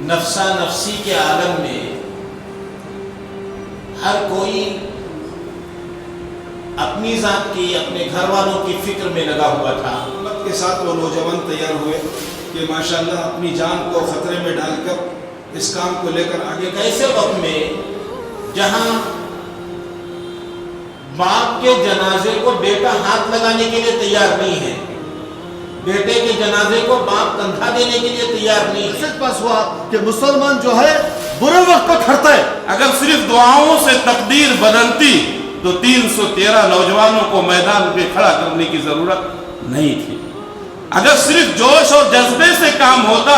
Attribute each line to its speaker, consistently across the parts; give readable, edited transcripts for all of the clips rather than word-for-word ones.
Speaker 1: نفسا نفسی کے عالم میں ہر کوئی اپنی ذات کی، اپنے گھر والوں کی فکر میں لگا ہوا تھا۔
Speaker 2: ہمت کے ساتھ وہ نوجوان تیار ہوئے کہ ماشاءاللہ اپنی جان کو خطرے میں ڈال کر اس کام کو لے کر آگے۔
Speaker 1: ایسے وقت میں جہاں باپ کے جنازے کو بیٹا ہاتھ لگانے کے لیے تیار نہیں ہے، بیٹے کے جنازے کو باپ کندھا دینے کے لیے تیار نہیں ہے،
Speaker 3: پاس ہوا کہ مسلمان جو ہے برے وقت کو کھڑتا ہے۔
Speaker 4: اگر صرف دعاؤں سے تقدیر بدلتی تو 313 نوجوانوں کو میدان پہ کھڑا کرنے کی ضرورت نہیں تھی۔ اگر صرف جوش اور جذبے سے کام ہوتا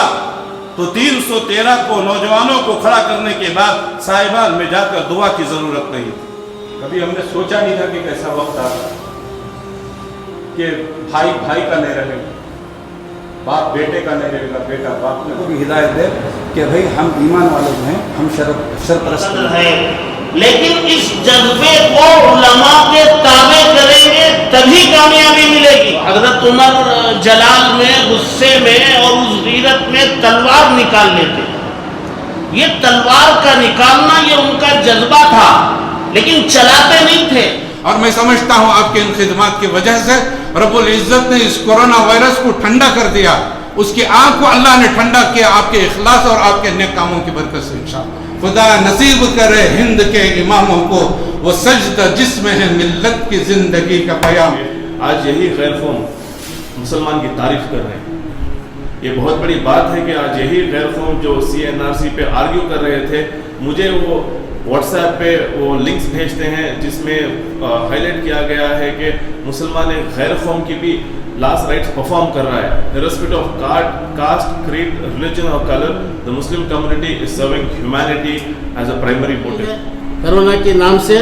Speaker 4: تو 313 کو نوجوانوں کو کھڑا کرنے کے بعد صاحبان میں جا کر دعا کی ضرورت نہیں تھی۔ کبھی ہم نے سوچا نہیں تھا کہ ایسا وقت آتا کہ بھائی بھائی کا نہیں رہے گا، باپ بیٹے کا نہیں رہے گا، بیٹا باپ
Speaker 5: کو بھی ہدایت دے کہ بھئی ہم ایمان والے ہیں، ہم شرپرست
Speaker 6: ہیں، لیکن اس جذبے کو علماء کے تابع کریں گے تبھی کامیابی ملے گی۔ حضرت عمر جلال میں، غصے میں اور اس غیرت میں تلوار نکال لیتے۔ یہ تلوار کا نکالنا یہ ان کا جذبہ تھا، لیکن چلاتے نہیں تھے۔
Speaker 4: اور میں سمجھتا ہوں آپ کے ان خدمات کی وجہ سے رب العزت نے اس کورونا وائرس کو ٹھنڈا کر دیا، اس کی آنکھ کو اللہ نے ٹھنڈا کیا آپ کے اخلاص اور آپ کے نیک کاموں کی برکت سے انشاءاللہ۔ خدا نصیب کرے ہند کے اماموں کو وہ سجدہ جس میں ہے ملت کی زندگی کا پیام۔
Speaker 7: آج یہی غیر قوم مسلمان کی تعریف کر رہے ہیں۔ یہ بہت بڑی بات ہے کہ آج یہی غیر قوم جو CNRC پہ آرگیو کر رہے تھے، مجھے وہ واٹس ایپ پہ وہ لنکس بھیجتے ہیں جس میں ہائی لائٹ کیا گیا ہے کہ مسلمان غیر قوم کی بھی لاسٹ رائٹس پرفارم کر رہا ہے۔ irrespective of caste, creed, religion or color, the Muslim community is serving humanity as a primary motive۔
Speaker 6: Corona کے نام سے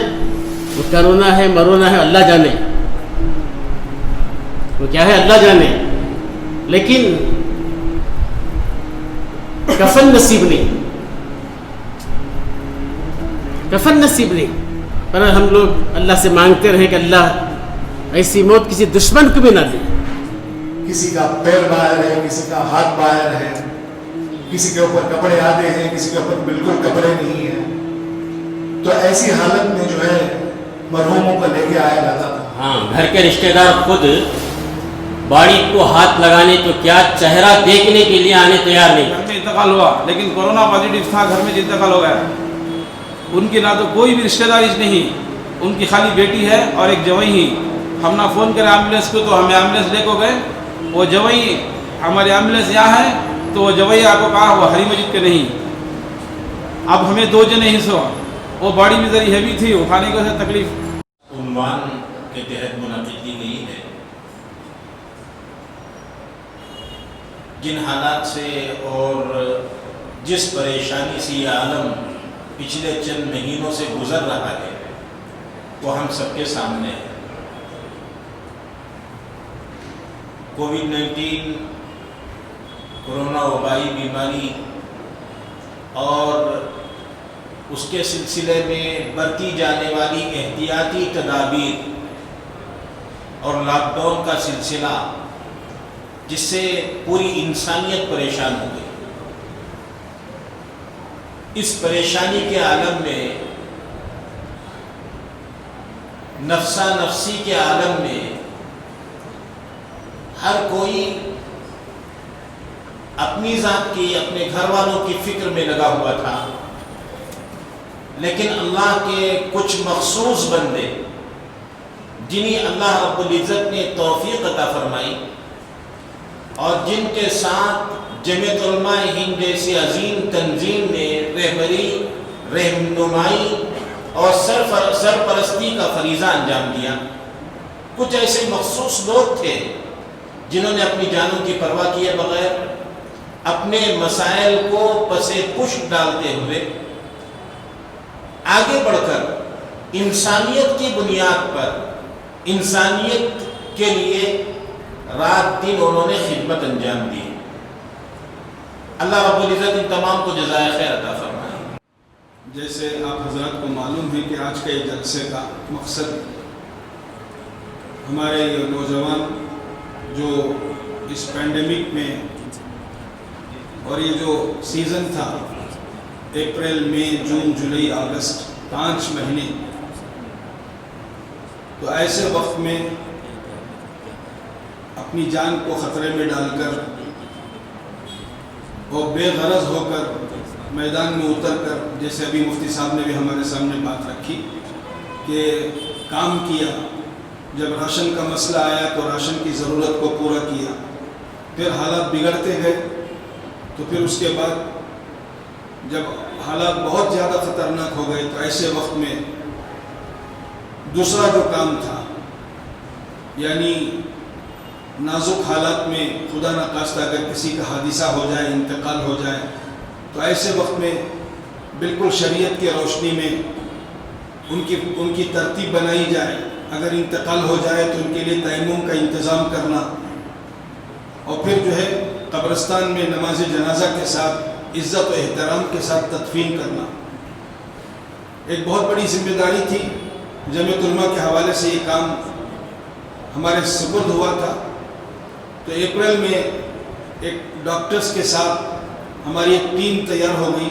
Speaker 6: وہ کرونا ہے مرونا ہے اللہ جانے، وہ کیا ہے اللہ جانے، لیکن کفن نصیب نہیں، کفن نصیب نہیں۔ پر ہم لوگ اللہ سے مانگتے رہیں کہ اللہ ایسی موت کسی دشمن کو بھی نہ دے۔
Speaker 3: کسی کا پیر باہر ہے، کسی کا ہاتھ باہر ہے، کسی کے اوپر کپڑے آتے ہیں، کسی کے اوپر بالکل کپڑے نہیں ہیں، تو ایسی حالت میں جو ہے مرحوموں کو لے کے آیا جاتا تھا۔
Speaker 8: ہاں، گھر کے رشتہ دار خود باڑی کو ہاتھ لگانے تو کیا چہرہ دیکھنے کے لیے آنے تیار نہیں۔
Speaker 2: گھر میں انتقال ہوا لیکن کورونا پازیٹیو تھا، گھر میں انتقال ہو گیا۔ ان کی نہ تو کوئی بھی رشتہ داری نہیں، ان کی خالی بیٹی ہے اور ایک جوائی ہی۔ ہم نہ فون کرے ایمبولینس کو تو ہمیں ایمبولینس لے کو گئے، وہ جوائی ہماری ایمبولینس یہاں ہے تو وہ جوائی آپ کو کہا وہ ہری مسجد کے نہیں۔ اب ہمیں 2 جنے حصہ، وہ باڑی میں ذری ہیوی تھی، اٹھانے کو سے تکلیف۔
Speaker 1: عنوان کے تحت منعقد کی گئی ہے۔ جن حالات سے اور جس پریشانی سے یہ عالم پچھلے چند مہینوں سے گزر رہا ہے وہ ہم سب کے سامنے ہے۔ کووڈ-19 کورونا وبائی بیماری اور اس کے سلسلے میں برتی جانے والی احتیاطی تدابیر اور لاک ڈاؤن کا سلسلہ جس سے پوری انسانیت پریشان ہو گئی۔ اس پریشانی کے عالم میں، نفسا نفسی کے عالم میں ہر کوئی اپنی ذات کی، اپنے گھر والوں کی فکر میں لگا ہوا تھا، لیکن اللہ کے کچھ مخصوص بندے جنہیں اللہ رب العزت نے توفیق عطا فرمائی اور جن کے ساتھ جمعیت علماء ہند جیسی عظیم تنظیم نے رہبری، رہنمائی اور سرپرستی کا فریضہ انجام دیا، کچھ ایسے مخصوص لوگ تھے جنہوں نے اپنی جانوں کی پرواہ کیے بغیر اپنے مسائل کو پسے پشت ڈالتے ہوئے آگے بڑھ کر انسانیت کی بنیاد پر، انسانیت کے لیے رات دن انہوں نے خدمت انجام دی۔ اللہ رب العزت ان تمام کو جزائے خیر عطا فرمائے۔
Speaker 2: جیسے آپ حضرات کو معلوم ہے کہ آج کے جلسے کا مقصد ہمارے یہ نوجوان جو اس پینڈیمک میں اور یہ جو سیزن تھا اپریل مئی جون جولائی اگست 5 مہینے، تو ایسے وقت میں اپنی جان کو خطرے میں ڈال کر اور بے غرض ہو کر میدان میں اتر کر، جیسے ابھی مفتی صاحب نے بھی ہمارے سامنے بات رکھی کہ کام کیا، جب راشن کا مسئلہ آیا تو راشن کی ضرورت کو پورا کیا، پھر حالات بگڑتے گئے، تو پھر اس کے بعد جب حالات بہت زیادہ خطرناک ہو گئے تو ایسے وقت میں دوسرا جو کام تھا، یعنی نازک حالات میں خدا نخواستہ اگر کسی کا حادثہ ہو جائے، انتقال ہو جائے، تو ایسے وقت میں بالکل شریعت کی روشنی میں ان کی ترتیب بنائی جائے، اگر انتقال ہو جائے تو ان کے لیے تیمم کا انتظام کرنا، اور پھر جو ہے قبرستان میں نماز جنازہ کے ساتھ عزت و احترام کے ساتھ تدفین کرنا۔ ایک بہت بڑی ذمہ داری تھی، جمعیت علماء کے حوالے سے یہ کام ہمارے سپرد ہوا تھا۔ تو اپریل میں ایک ڈاکٹرز کے ساتھ ہماری ایک ٹیم تیار ہو گئی،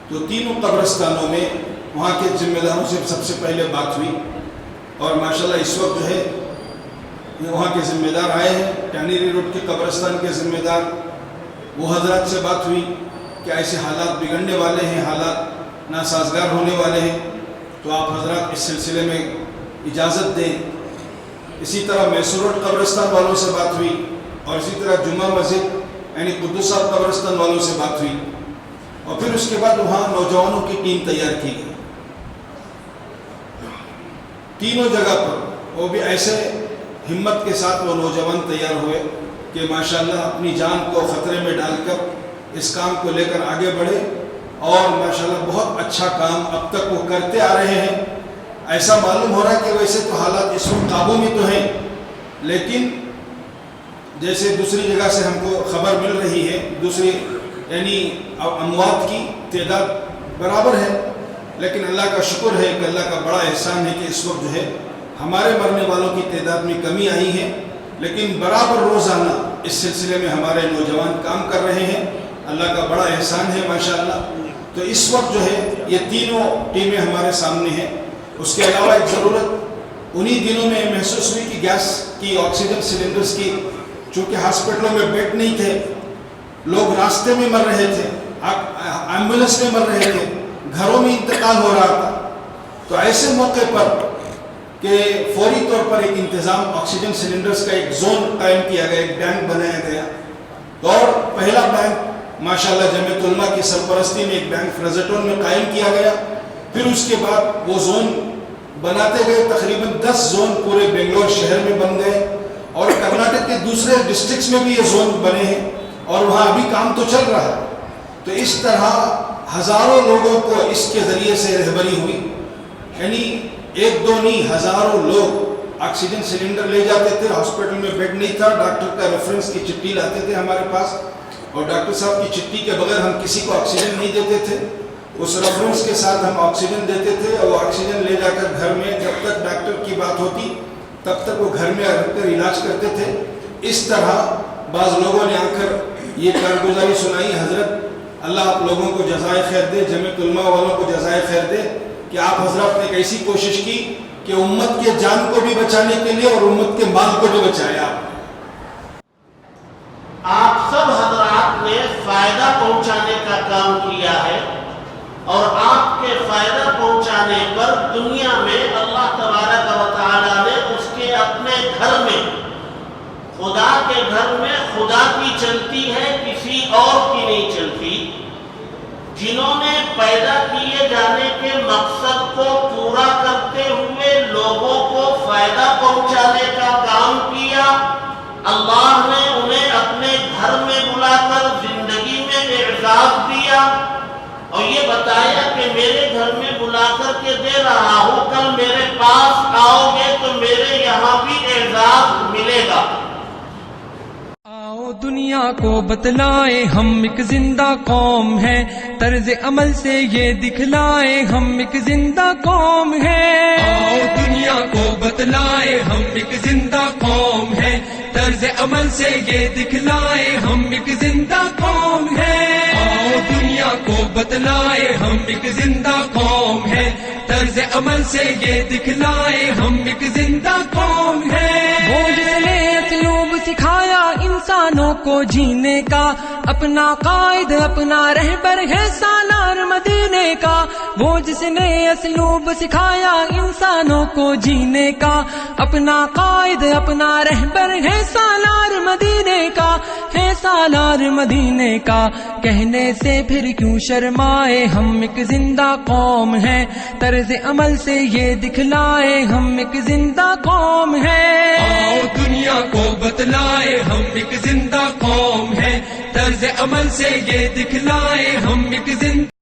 Speaker 2: تو تینوں قبرستانوں میں وہاں کے ذمہ داروں سے سب سے پہلے بات ہوئی، اور ماشاءاللہ اس وقت جو ہے وہاں کے ذمہ دار آئے ہیں، ٹانیری روڈ کے قبرستان کے ذمہ دار، وہ حضرات سے بات ہوئی کہ ایسے حالات بگڑنے والے ہیں، حالات ناسازگار ہونے والے ہیں، تو آپ حضرات اس سلسلے میں اجازت دیں۔ اسی طرح میسور روڈ قبرستان والوں سے بات ہوئی، اور اسی طرح جمعہ مسجد یعنی قدس صاحب قبرستان والوں سے بات ہوئی، اور پھر اس کے بعد وہاں نوجوانوں کی ٹیم تیار کی گئی۔ تینوں جگہ پر وہ بھی ایسے ہمت کے ساتھ وہ نوجوان تیار ہوئے کہ ماشاءاللہ اپنی جان کو خطرے میں ڈال کر اس کام کو لے کر آگے بڑھے، اور ماشاءاللہ بہت اچھا کام اب تک وہ کرتے آ رہے ہیں۔ ایسا معلوم ہو رہا ہے کہ ویسے تو حالات اس وقت قابو میں تو ہیں، لیکن جیسے دوسری جگہ سے ہم کو خبر مل رہی ہے، دوسری یعنی اموات کی تعداد برابر ہے، لیکن اللہ کا شکر ہے کہ اللہ کا بڑا احسان ہے کہ اس وقت جو ہے ہمارے مرنے والوں کی تعداد میں کمی آئی ہے، لیکن برابر روزانہ اس سلسلے میں ہمارے نوجوان کام کر رہے ہیں، اللہ کا بڑا احسان ہے ماشاءاللہ۔ تو اس وقت جو ہے یہ تینوں ٹیمیں ہمارے سامنے ہیں۔ اس کے علاوہ ایک ضرورت انہی دنوں میں محسوس ہوئی کہ گیس کی، آکسیجن سلنڈرز کی، چونکہ ہاسپٹلوں میں بیڈ نہیں تھے، لوگ راستے میں مر رہے تھے، ایمبولینس میں مر رہے تھے، گھروں میں انتقال ہو رہا تھا، تو ایسے موقع پر کہ فوری طور پر ایک انتظام آکسیجن سلنڈرز کا ایک زون قائم کیا گیا، ایک بینک بنایا گیا، اور پہلا بینک ماشاءاللہ جمعیت علماء کی سرپرستی میں ایک بینک فرزٹون میں قائم کیا گیا۔ پھر اس کے بعد وہ زون بناتے گئے، تقریباً 10 زون پورے بنگلور شہر میں بن گئے، اور کرناٹک کے دوسرے ڈسٹرکٹس میں بھی یہ زون بنے ہیں، اور وہاں ابھی کام تو چل رہا ہے۔ تو اس طرح ہزاروں لوگوں کو اس کے ذریعے سے رہبری ہوئی، یعنی ایک دو نہیں، ہزاروں لوگ آکسیجن سلنڈر لے جاتے تھے، ہاسپٹل میں بیڈ نہیں تھا، ڈاکٹر کا ریفرنس کی چٹھی لاتے تھے ہمارے پاس، اور ڈاکٹر صاحب کی چٹھی کے بغیر ہم کسی کو آکسیجن نہیں دیتے تھے، اس ریفرنس کے ساتھ ہم آکسیجن دیتے تھے، اور وہ آکسیجن لے جا کر گھر میں جب تک ڈاکٹر کی بات ہوتی تب تک وہ گھر میں رکھ کر علاج کرتے تھے۔ اس طرح بعض لوگوں نے آ کر یہ کارگزاری سنائی، حضرت اللہ آپ لوگوں کو جزائے خیر دے، جمعیت علماء والوں کو جزائے خیر دے کہ آپ حضرات نے ایک ایسی کوشش کی کہ امت کے جان کو بھی بچانے کے لیے اور امت کے مال کو بھی بچایا۔
Speaker 6: آپ سب حضرات نے فائدہ پہنچانے کا کام کیا ہے، اور آپ کے فائدہ پہنچانے پر دنیا میں اللہ تبارک و تعالی نے اس کے اپنے گھر میں، خدا کے گھر میں خدا کی چلتی ہے، کسی اور کی نہیں چلتی۔ جنہوں نے پیدا کیے جانے کے مقصد کو پورا کرتے ہوئے لوگوں کو فائدہ پہنچانے کا کام کیا، اللہ نے انہیں اپنے گھر میں بلا کر زندگی میں اعزاز دیا، اور یہ بتایا کہ میرے گھر میں بلا کر کے دے رہا ہوں، کل میرے پاس آؤ گے تو میرے یہاں بھی اعزاز ملے گا۔
Speaker 9: آؤ دنیا کو بتلائیں ہم ایک زندہ قوم ہیں، طرز عمل سے یہ دکھلائے ہم ایک زندہ قوم ہے. آؤ دنیا کو بتلائے ہم ایک زندہ قوم ہے. طرز عمل سے یہ دکھلائے ہم ایک زندہ قوم ہے. آؤ دنیا کو بتلائے ہم ایک زندہ قوم ہے. طرز عمل سے یہ دکھلائے ہم ایک زندہ قوم ہے. وہ جس نے اسلوب سکھایا انسانوں کو جینے کا، اپنا قائد اپنا رہبر ہے سالار مدینے کا. وہ جس نے اسلوب سکھایا انسانوں کو جینے کا، اپنا قائد اپنا رہبر ہے سالار مدینے کا، ہے سالار مدینے کا. کہنے سے پھر کیوں شرمائے ہم ایک زندہ قوم ہے. طرز عمل سے یہ دکھلائے ہم ایک زندہ قوم ہے. آؤ دنیا کو بتلائے ہم ایک زندہ قوم ہے. طرز عمل سے یہ دکھلائے ہم ایک زندہ